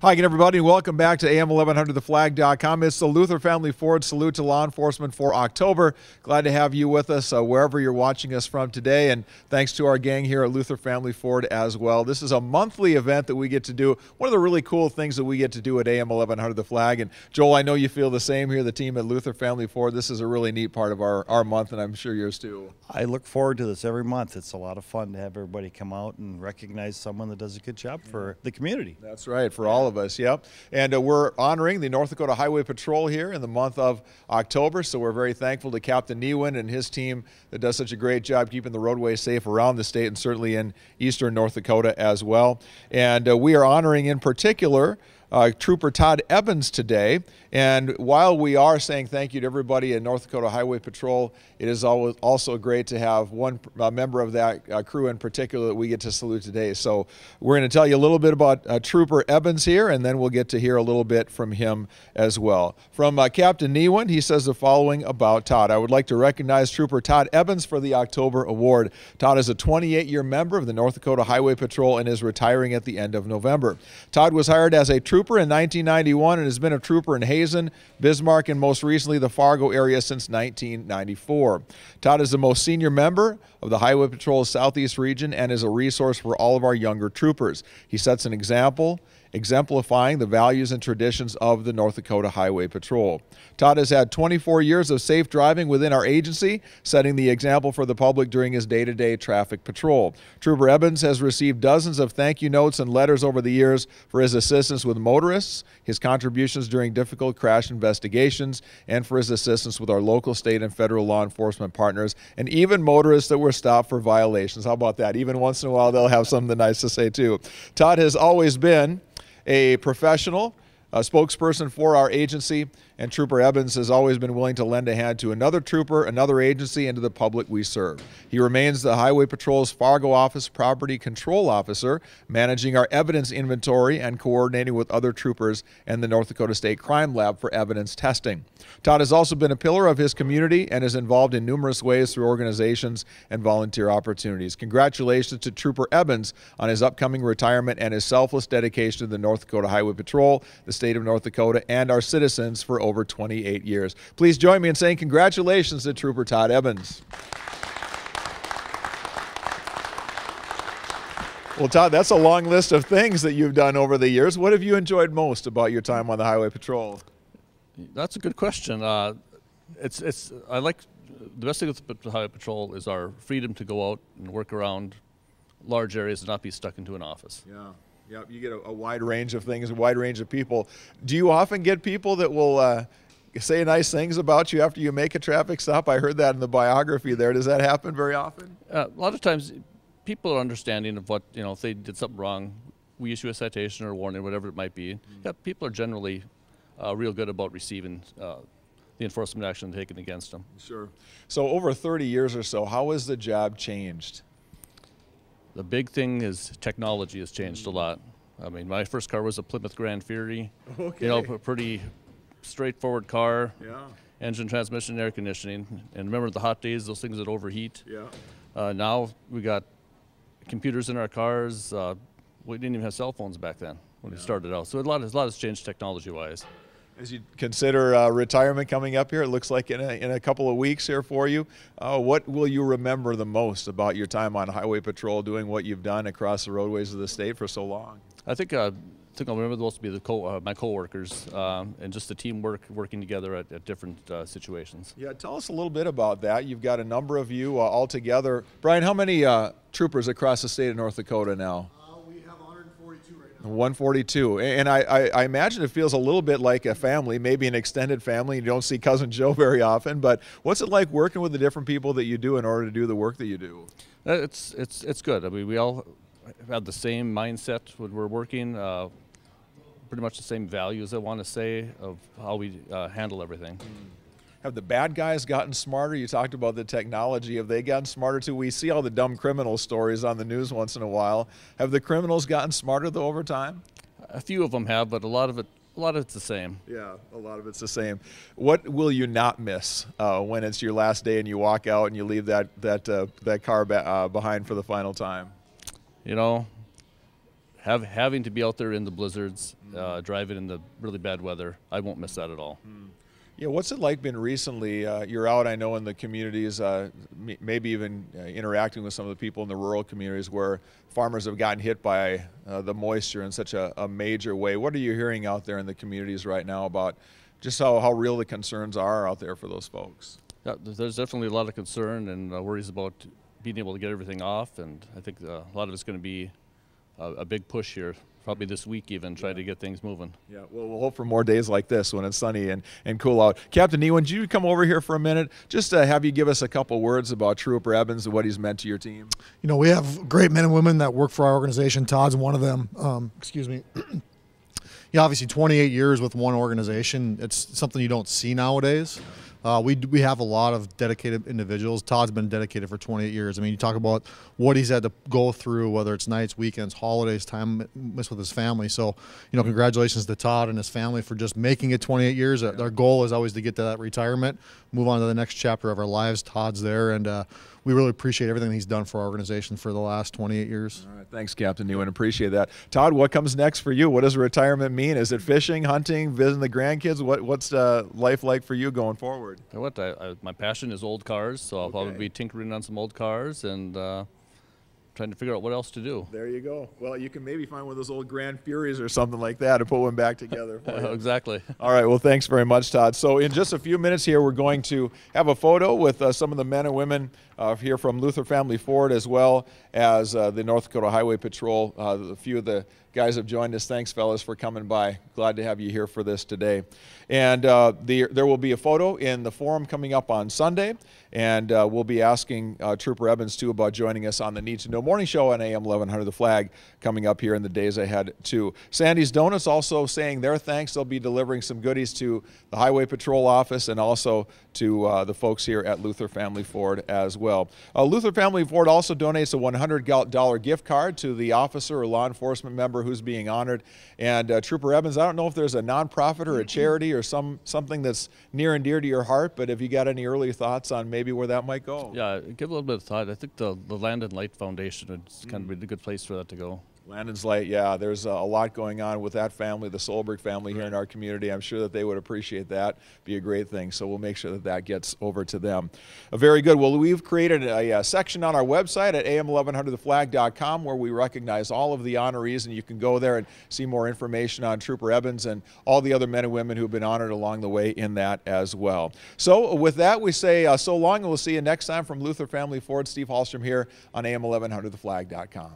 Hi again, everybody, and welcome back to AM1100theflag.com. It's the Luther Family Ford Salute to Law Enforcement for October. Glad to have you with us wherever you're watching us from today, and thanks to our gang here at Luther Family Ford as well. This is a monthly event that we get to do. One of the really cool things that we get to do at AM1100 The Flag, and Joel, I know you feel the same here, the team at Luther Family Ford. This is a really neat part of our month, and I'm sure yours too. I look forward to this every month. It's a lot of fun to have everybody come out and recognize someone that does a good job for the community. That's right, for all of us, yep. And we're honoring the North Dakota Highway Patrol here in the month of October, so we're very thankful to Captain Newen and his team that does such a great job keeping the roadways safe around the state and certainly in eastern North Dakota as well. And we are honoring in particular Trooper Todd Ebens today. And while we are saying thank you to everybody in North Dakota Highway Patrol, it is also great to have one member of that crew in particular that we get to salute today. So we're going to tell you a little bit about Trooper Ebens here, and then we'll get to hear a little bit from him as well. From Captain Newen, he says the following about Todd. I would like to recognize Trooper Todd Ebens for the October Award. Todd is a 28-year member of the North Dakota Highway Patrol and is retiring at the end of November. Todd was hired as a trooper in 1991 and has been a trooper in Hazen, Bismarck, and most recently the Fargo area since 1994. Todd is the most senior member of the Highway Patrol's Southeast Region and is a resource for all of our younger troopers. He sets an example, exemplifying the values and traditions of the North Dakota Highway Patrol. Todd has had 24 years of safe driving within our agency, setting the example for the public during his day-to-day traffic patrol. Trooper Ebens has received dozens of thank you notes and letters over the years for his assistance with motorists, his contributions during difficult crash investigations, and for his assistance with our local, state, and federal law enforcement partners, and even motorists that were stopped for violations. How about that? Even once in a while, they'll have something nice to say, too. Todd has always been a professional, a spokesperson for our agency, and Trooper Ebens has always been willing to lend a hand to another trooper, another agency, and to the public we serve. He remains the Highway Patrol's Fargo Office Property Control Officer, managing our evidence inventory and coordinating with other troopers and the North Dakota State Crime Lab for evidence testing. Todd has also been a pillar of his community and is involved in numerous ways through organizations and volunteer opportunities. Congratulations to Trooper Ebens on his upcoming retirement and his selfless dedication to the North Dakota Highway Patrol, the state of North Dakota, and our citizens for over 28 years. Please join me in saying congratulations to Trooper Todd Ebens. Well, Todd, that's a long list of things that you've done over the years. What have you enjoyed most about your time on the Highway Patrol? That's a good question. I like the best thing with the Highway Patrol is our freedom to go out and work around large areas and not be stuck into an office. Yeah. Yeah, you get a wide range of things, a wide range of people. Do you often get people that will say nice things about you after you make a traffic stop? I heard that in the biography there. Does that happen very often? A lot of times people are understanding of what, if they did something wrong, we issue a citation or a warning, whatever it might be. Yeah, people are generally real good about receiving the enforcement action taken against them. Sure. So over 30 years or so, how has the job changed? The big thing is technology has changed a lot. I mean, my first car was a Plymouth Grand Fury. Okay. A pretty straightforward car. Yeah. Engine, transmission, air conditioning. And remember the hot days, those things that overheat? Yeah. Now we got computers in our cars. We didn't even have cell phones back then when we started out. So a lot has changed technology-wise. As you consider retirement coming up here, it looks like in a couple of weeks here for you, what will you remember the most about your time on Highway Patrol, doing what you've done across the roadways of the state for so long? I think I'll remember the most to be my coworkers and just the teamwork working together at different situations. Yeah, tell us a little bit about that. You've got a number of you all together. Brian, how many troopers across the state of North Dakota now? 142, and I imagine it feels a little bit like a family, maybe an extended family. You don't see Cousin Joe very often, but what's it like working with the different people that you do in order to do the work that you do? It's good. I mean, we all have the same mindset when we're working, pretty much the same values, I want to say, of how we handle everything. Have the bad guys gotten smarter? You talked about the technology. Have they gotten smarter too? We see all the dumb criminal stories on the news once in a while. Have the criminals gotten smarter though over time? A few of them have, but a lot of it's the same. Yeah, a lot of it's the same. What will you not miss when it's your last day and you walk out and you leave that car behind for the final time? having to be out there in the blizzards, driving in the really bad weather, I won't miss that at all. Yeah, what's it like been recently? You're out, I know, in the communities, maybe even interacting with some of the people in the rural communities where farmers have gotten hit by the moisture in such a major way. What are you hearing out there in the communities right now about just how real the concerns are out there for those folks? Yeah, there's definitely a lot of concern and worries about being able to get everything off, and I think a lot of it's going to be a big push here, probably this week even, try to get things moving. Yeah, well, we'll hope for more days like this when it's sunny and cool out. Captain Newen, would you come over here for a minute, just to have you give us a couple words about Trooper Ebens and what he's meant to your team? You know, we have great men and women that work for our organization. Todd's one of them. Excuse me. Yeah, obviously 28 years with one organization, it's something you don't see nowadays. We have a lot of dedicated individuals. Todd's been dedicated for 28 years. I mean, you talk about what he's had to go through, whether it's nights, weekends, holidays, time missed with his family. So, you know, congratulations to Todd and his family for just making it 28 years. Our goal is always to get to that retirement, move on to the next chapter of our lives. Todd's there, and we really appreciate everything he's done for our organization for the last 28 years. All right, thanks, Captain Newen. Appreciate that. Todd, what comes next for you? What does retirement mean? Is it fishing, hunting, visiting the grandkids? What's life like for you going forward? You know what? My passion is old cars, so I'll probably be tinkering on some old cars and trying to figure out what else to do. There you go. Well, you can maybe find one of those old Grand Furies or something like that and put one back together for you. Exactly. All right. Well, thanks very much, Todd. So in just a few minutes here, we're going to have a photo with some of the men and women here from Luther Family Ford, as well as the North Dakota Highway Patrol. A few of the guys have joined us. Thanks, fellas, for coming by. Glad to have you here for this today. And there will be a photo in the forum coming up on Sunday, and we'll be asking Trooper Ebens, too, about joining us on the Need to Know Morning Show on AM 1100 The Flag coming up here in the days ahead, too. Sandy's Donuts also saying their thanks. They'll be delivering some goodies to the Highway Patrol office and also to the folks here at Luther Family Ford as well. Luther Family Ford also donates a $100 gift card to the officer or law enforcement member who's being honored. And Trooper Ebens, I don't know if there's a nonprofit or a charity or something that's near and dear to your heart, but have you got any early thoughts on maybe where that might go? Yeah, give a little bit of thought. I think the Land and Light Foundation would kind of be a good place for that to go. Landon's Light, yeah, there's a lot going on with that family, the Solberg family here in our community. I'm sure that they would appreciate that. Be a great thing. So we'll make sure that that gets over to them. Very good. Well, we've created a section on our website at am1100theflag.com where we recognize all of the honorees, and you can go there and see more information on Trooper Ebens and all the other men and women who've been honored along the way in that as well. So with that, we say so long, and we'll see you next time from Luther Family Ford. Steve Hallstrom here on am1100theflag.com.